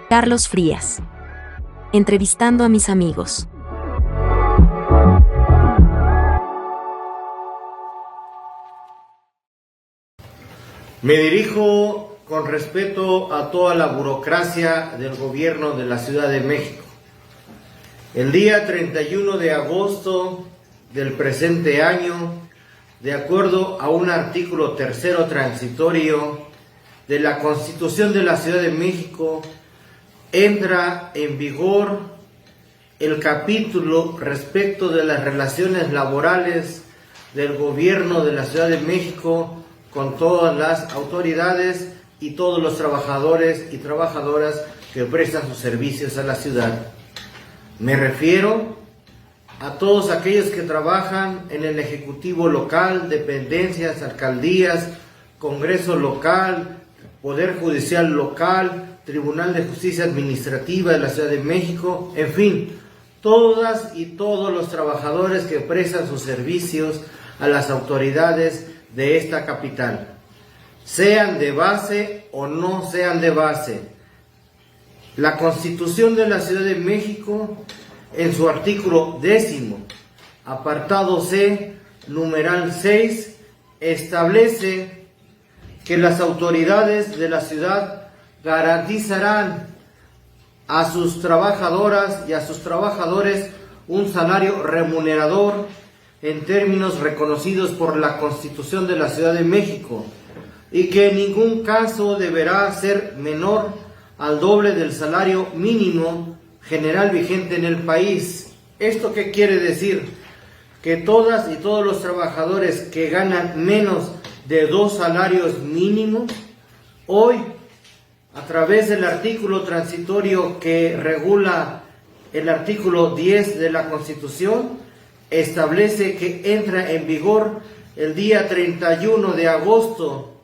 Carlos Frías. Entrevistando a mis amigos. Me dirijo con respeto a toda la burocracia del gobierno de la Ciudad de México. El día 31 de agosto del presente año, de acuerdo a un artículo tercero transitorio de la Constitución de la Ciudad de México, entra en vigor el capítulo respecto de las relaciones laborales del gobierno de la Ciudad de México con todas las autoridades y todos los trabajadores y trabajadoras que prestan sus servicios a la ciudad. Me refiero a todos aquellos que trabajan en el Ejecutivo local, dependencias, alcaldías, Congreso local, Poder Judicial local, Tribunal de Justicia Administrativa de la Ciudad de México, en fin, todas y todos los trabajadores que prestan sus servicios a las autoridades de esta capital, sean de base o no sean de base. La Constitución de la Ciudad de México, en su artículo 10, apartado C, numeral 6, establece que las autoridades de la ciudad garantizarán a sus trabajadoras y a sus trabajadores un salario remunerador en términos reconocidos por la Constitución de la Ciudad de México y que en ningún caso deberá ser menor al doble del salario mínimo general vigente en el país. ¿Esto qué quiere decir? Que todas y todos los trabajadores que ganan menos de 2 salarios mínimos, hoy, a través del artículo transitorio que regula el artículo 10 de la Constitución, establece que entra en vigor el día 31 de agosto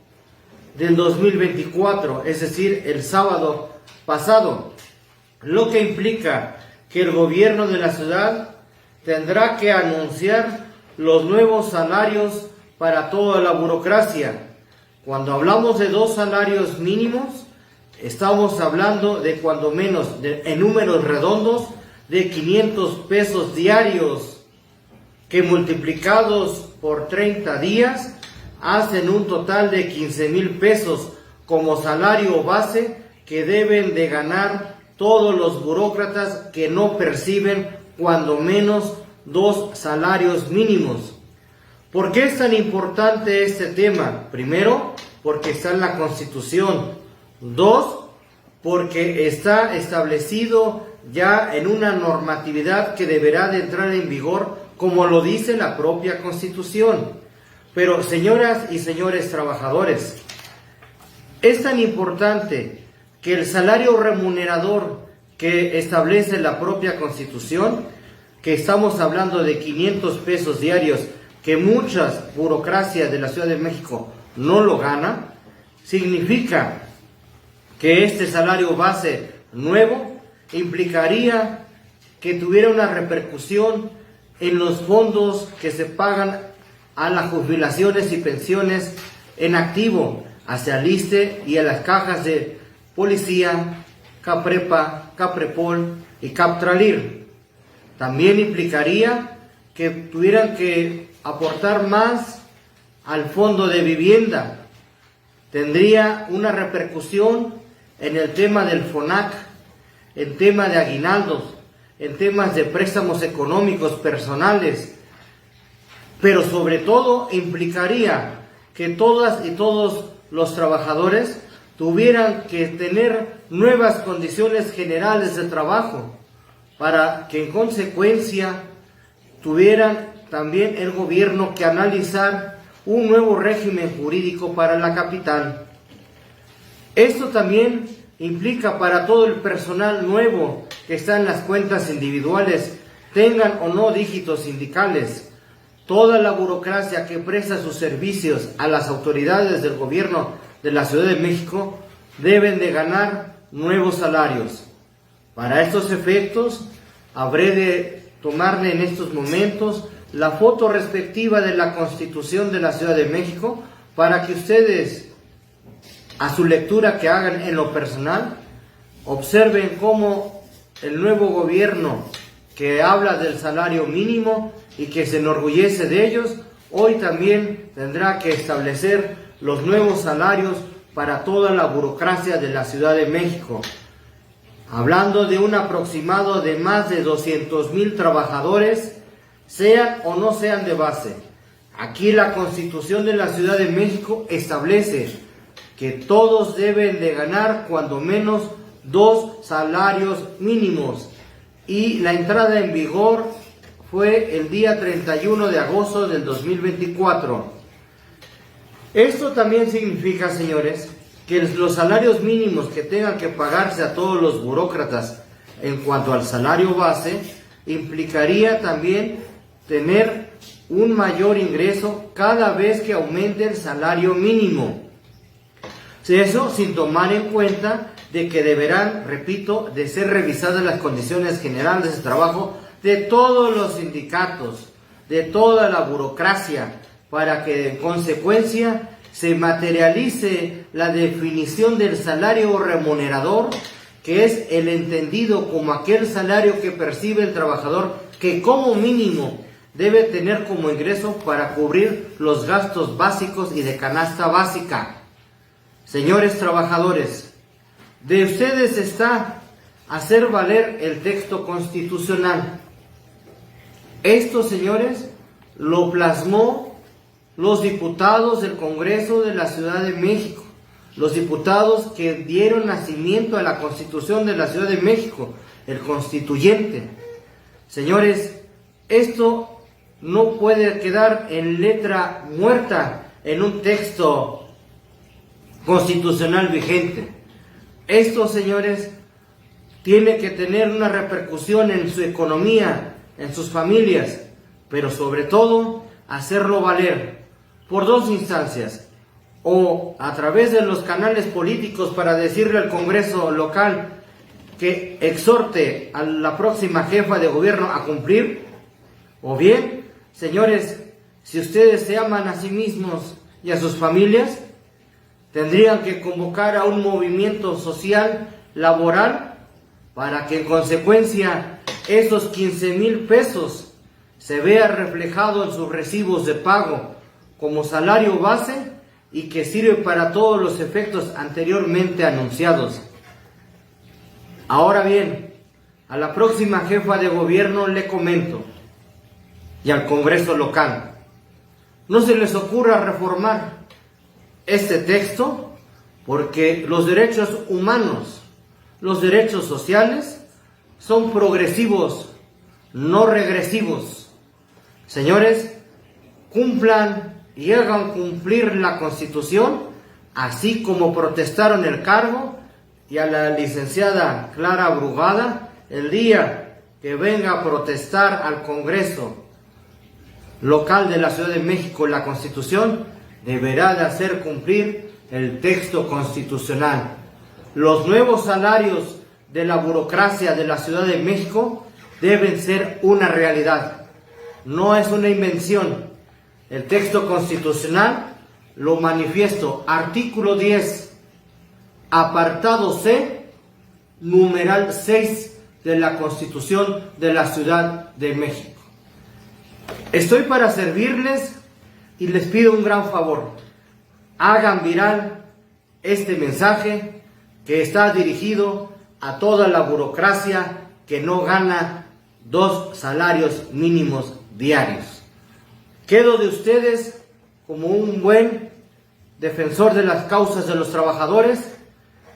del 2024, es decir, el sábado pasado, lo que implica que el gobierno de la ciudad tendrá que anunciar los nuevos salarios para toda la burocracia. Cuando hablamos de 2 salarios mínimos, estamos hablando de cuando menos, en números redondos, de 500 pesos diarios, que multiplicados por 30 días, hacen un total de 15,000 pesos como salario base que deben de ganar todos los burócratas que no perciben cuando menos 2 salarios mínimos. ¿Por qué es tan importante este tema? Primero, porque está en la Constitución. 2, porque está establecido ya en una normatividad que deberá de entrar en vigor, como lo dice la propia Constitución. Pero, señoras y señores trabajadores, es tan importante que el salario remunerador que establece la propia Constitución, que estamos hablando de 500 pesos diarios, que muchas burocracias de la Ciudad de México no lo ganan, significa que este salario base nuevo implicaría que tuviera una repercusión en los fondos que se pagan a las jubilaciones y pensiones en activo, hacia el ISSSTE y a las cajas de policía, CAPREPA, CAPREPOL y CAPTRALIR. También implicaría que tuvieran que aportar más al fondo de vivienda. Tendría una repercusión en el tema del FONAC, en tema de aguinaldos, en temas de préstamos económicos personales, pero sobre todo implicaría que todas y todos los trabajadores tuvieran que tener nuevas condiciones generales de trabajo para que en consecuencia tuvieran también el gobierno que analizar un nuevo régimen jurídico para la capital. Esto también implica para todo el personal nuevo que está en las cuentas individuales, tengan o no dígitos sindicales, toda la burocracia que presta sus servicios a las autoridades del gobierno de la Ciudad de México deben de ganar nuevos salarios. Para estos efectos, habré de tomarle en estos momentos la foto respectiva de la Constitución de la Ciudad de México para que ustedes, a su lectura que hagan en lo personal, Observen cómo el nuevo gobierno que habla del salario mínimo y que se enorgullece de ellos, hoy también tendrá que establecer los nuevos salarios para toda la burocracia de la Ciudad de México. Hablando de un aproximado de más de 200,000 trabajadores, sean o no sean de base. Aquí la Constitución de la Ciudad de México establece que todos deben de ganar cuando menos 2 salarios mínimos, y la entrada en vigor fue el día 31 de agosto del 2024. Esto también significa, señores, que los salarios mínimos que tengan que pagarse a todos los burócratas en cuanto al salario base, implicaría también tener un mayor ingreso cada vez que aumente el salario mínimo. Eso sin tomar en cuenta de que deberán, repito, de ser revisadas las condiciones generales de trabajo de todos los sindicatos, de toda la burocracia, para que en consecuencia se materialice la definición del salario remunerador, que es el entendido como aquel salario que percibe el trabajador, que como mínimo debe tener como ingreso para cubrir los gastos básicos y de canasta básica. Señores trabajadores, de ustedes está hacer valer el texto constitucional. Esto, señores, lo plasmó los diputados del Congreso de la Ciudad de México, los diputados que dieron nacimiento a la Constitución de la Ciudad de México, el constituyente. Señores, esto no puede quedar en letra muerta en un texto constitucional vigente. Esto, señores, tiene que tener una repercusión en su economía, en sus familias, pero sobre todo hacerlo valer por 2 instancias: o a través de los canales políticos para decirle al Congreso local que exhorte a la próxima jefa de gobierno a cumplir, o bien, señores, si ustedes se aman a sí mismos y a sus familias, tendrían que convocar a un movimiento social, laboral, para que en consecuencia esos 15,000 pesos se vea reflejado en sus recibos de pago como salario base y que sirve para todos los efectos anteriormente anunciados. Ahora bien, a la próxima jefa de gobierno le comento, y al Congreso local, no se les ocurra reformar este texto, porque los derechos humanos, los derechos sociales son progresivos, no regresivos. Señores, cumplan y hagan cumplir la Constitución, así como protestaron el cargo, y a la licenciada Clara Brugada, el día que venga a protestar al Congreso local de la Ciudad de México la Constitución, deberá de hacer cumplir el texto constitucional. Los nuevos salarios de la burocracia de la Ciudad de México deben ser una realidad, no es una invención. El texto constitucional lo manifiesto, artículo 10, apartado C, numeral 6 de la Constitución de la Ciudad de México. Estoy para servirles y les pido un gran favor: hagan viral este mensaje que está dirigido a toda la burocracia que no gana 2 salarios mínimos diarios. Quedo de ustedes como un buen defensor de las causas de los trabajadores,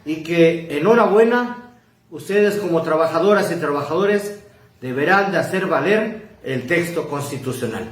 y que enhorabuena, ustedes como trabajadoras y trabajadores deberán de hacer valer el texto constitucional.